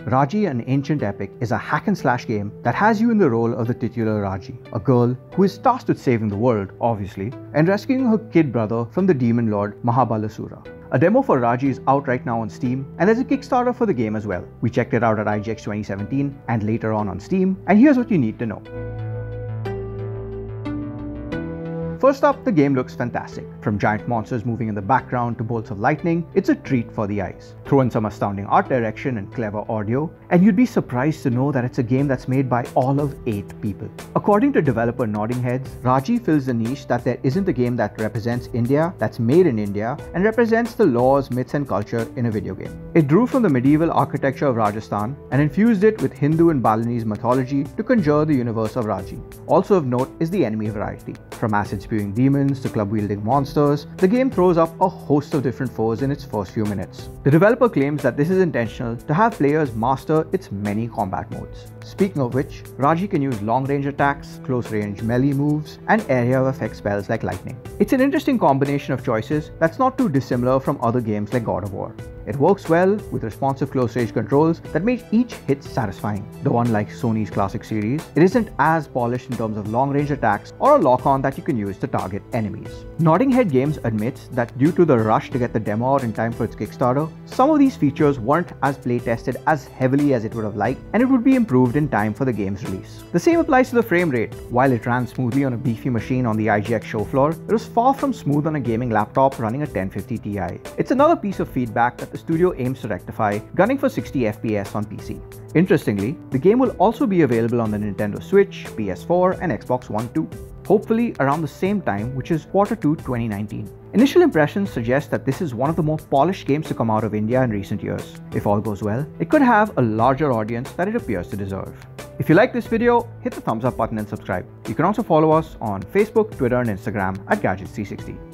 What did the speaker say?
Raji, an Ancient Epic, is a hack and slash game that has you in the role of the titular Raji, a girl who is tasked with saving the world, obviously, and rescuing her kid brother from the demon lord Mahabalasura. A demo for Raji is out right now on Steam, and there's a Kickstarter for the game as well. We checked it out at IGX 2017 and later on Steam, and here's what you need to know. First up, the game looks fantastic. From giant monsters moving in the background to bolts of lightning, it's a treat for the eyes. Throw in some astounding art direction and clever audio, and you'd be surprised to know that it's a game that's made by all of 8 people. According to developer Nodding Heads, Raji fills the niche that there isn't a game that represents India, that's made in India, and represents the laws, myths and culture in a video game. It drew from the medieval architecture of Rajasthan and infused it with Hindu and Balinese mythology to conjure the universe of Raji. Also of note is the enemy variety. From acid-spewing demons to club-wielding monsters, the game throws up a host of different foes in its first few minutes. The developer claims that this is intentional to have players master its many combat modes. Speaking of which, Raji can use long-range attacks, close-range melee moves, and area of effect spells like lightning. It's an interesting combination of choices that's not too dissimilar from other games like God of War. It works well with responsive close-range controls that make each hit satisfying. Though unlike Sony's classic series, it isn't as polished in terms of long-range attacks or a lock-on that you can use to target enemies. Nodding Head Games admits that due to the rush to get the demo out in time for its Kickstarter, some of these features weren't as play-tested as heavily as it would have liked, and it would be improved in time for the game's release. The same applies to the frame rate. While it ran smoothly on a beefy machine on the IGX show floor, it was far from smooth on a gaming laptop running a 1050 Ti. It's another piece of feedback that the studio aims to rectify, gunning for 60 FPS on PC. Interestingly, the game will also be available on the Nintendo Switch, PS4 and Xbox One too, hopefully around the same time, which is Q2 2019. Initial impressions suggest that this is one of the more polished games to come out of India in recent years. If all goes well, it could have a larger audience than it appears to deserve. If you like this video, hit the thumbs up button and subscribe. You can also follow us on Facebook, Twitter and Instagram at Gadgets360.